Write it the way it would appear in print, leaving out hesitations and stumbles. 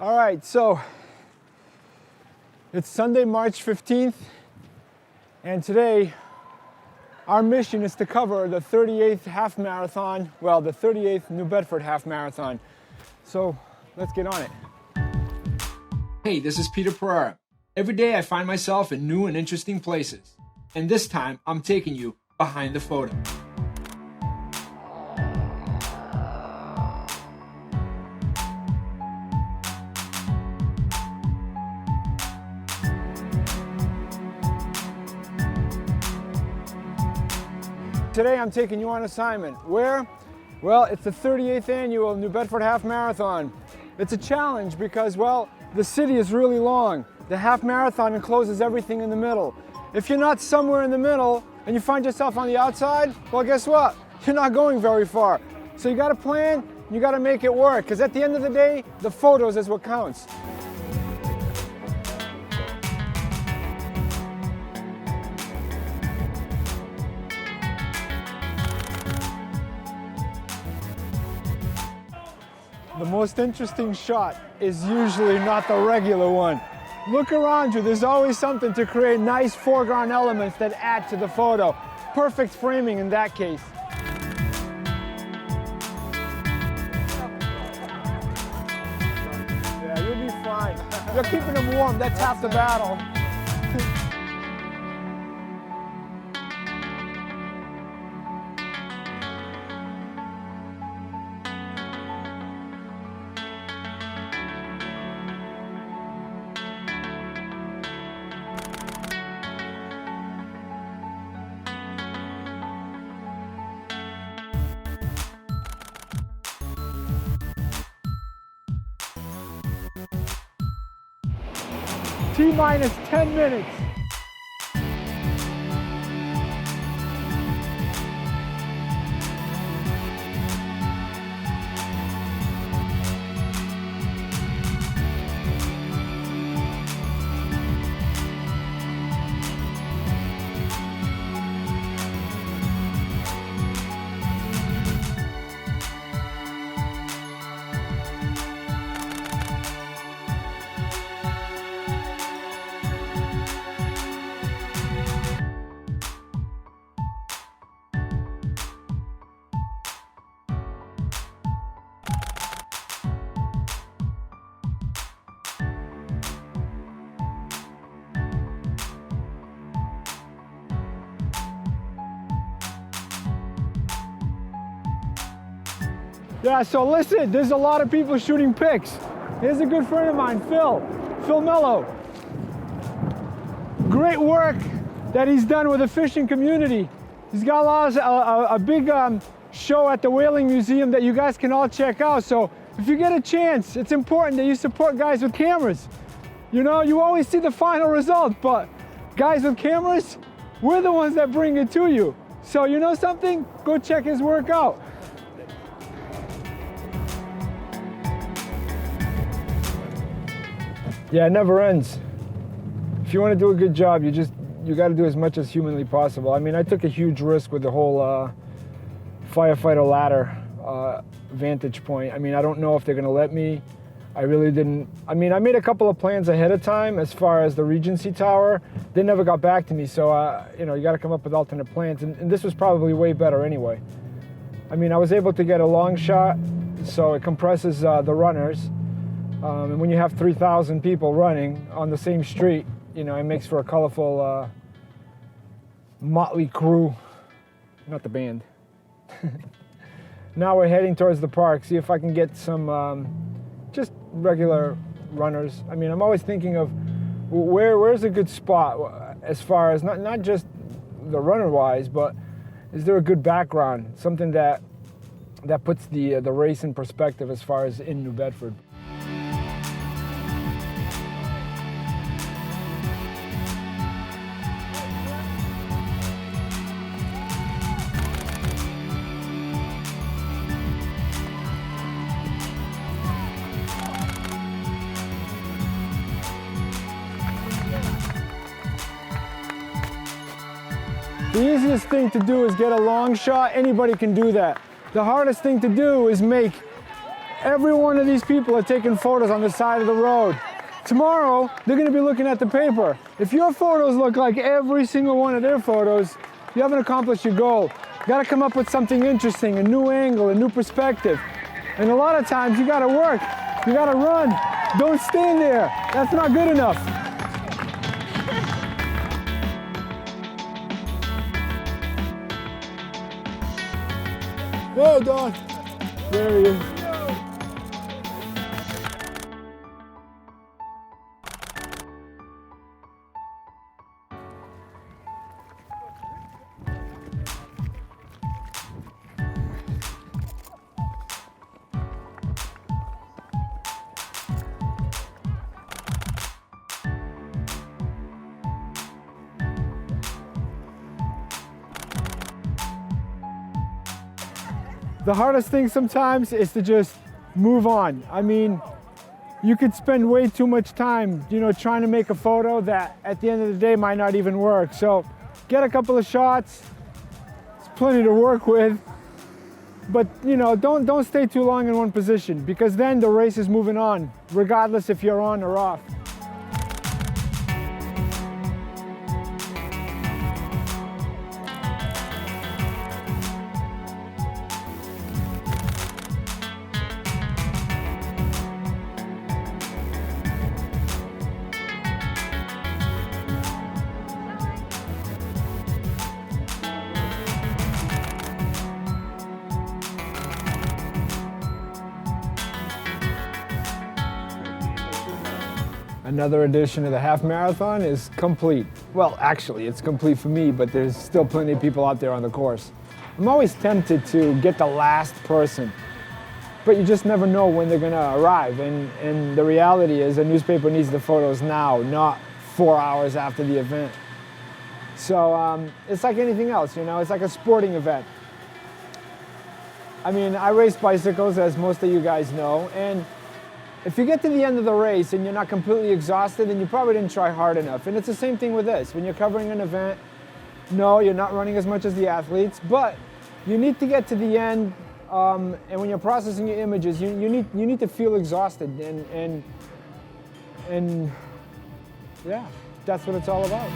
All right, so it's Sunday, March 15th, and today our mission is to cover the 38th half marathon, well, the 38th New Bedford half marathon. So let's get on it. Hey, this is Pereira. Every day I find myself in new and interesting places, and this time I'm taking you behind the photo. Today I'm taking you on assignment. Where? Well, it's the 38th annual New Bedford Half Marathon. It's a challenge because, well, the city is really long. The half marathon encloses everything in the middle. If you're not somewhere in the middle and you find yourself on the outside, well, guess what? You're not going very far. So you got to plan, you got to make it work, because at the end of the day, the photos is what counts. The most interesting shot is usually not the regular one. Look around you, there's always something to create nice foreground elements that add to the photo. Perfect framing in that case. Yeah, you'll be fine. You're keeping them warm, that's half the battle. T-minus 10 minutes. Yeah, so listen, there's a lot of people shooting pics. Here's a good friend of mine, Phil Mello. Great work that he's done with the fishing community. He's got a big show at the Whaling Museum that you guys can all check out. So if you get a chance, it's important that you support guys with cameras. You know, you always see the final result, but guys with cameras, we're the ones that bring it to you. So you know something? Go check his work out. Yeah, it never ends. If you want to do a good job, you got to do as much as humanly possible. I mean, I took a huge risk with the whole firefighter ladder vantage point. I mean, I don't know if they're going to let me. I really didn't. I mean, I made a couple of plans ahead of time as far as the Regency Tower. They never got back to me, so you know, you got to come up with alternate plans. And this was probably way better anyway. I mean, I was able to get a long shot, so it compresses the runners. And when you have 3,000 people running on the same street, you know, it makes for a colorful motley crew. Not the band. Now we're heading towards the park, see if I can get some just regular runners. I mean, I'm always thinking of where's a good spot as far as not just the runner-wise, but is there a good background, something that puts the race in perspective as far as in New Bedford. The easiest thing to do is get a long shot. Anybody can do that. The hardest thing to do is make Every one of these people are taking photos on the side of the road. Tomorrow, they're gonna be looking at the paper. If your photos look like every single one of their photos, you haven't accomplished your goal. You gotta come up with something interesting, a new angle, a new perspective. And a lot of times you gotta work, you gotta run. Don't stand there, that's not good enough. Hey, Don. There he is. The hardest thing sometimes is to just move on. I mean, you could spend way too much time, trying to make a photo that at the end of the day might not even work. So get a couple of shots, it's plenty to work with, but don't stay too long in one position, because then the race is moving on, regardless if you're on or off. Another edition of the half marathon is complete. Well, actually, it's complete for me, but there's still plenty of people out there on the course. I'm always tempted to get the last person, but you just never know when they're gonna arrive. And the reality is a newspaper needs the photos now, not 4 hours after the event. So it's like anything else, it's like a sporting event. I mean, I race bicycles, as most of you guys know, and if you get to the end of the race and you're not completely exhausted, then you probably didn't try hard enough. And it's the same thing with this. When you're covering an event, no, you're not running as much as the athletes, but you need to get to the end, and when you're processing your images, you need to feel exhausted, and yeah, that's what it's all about.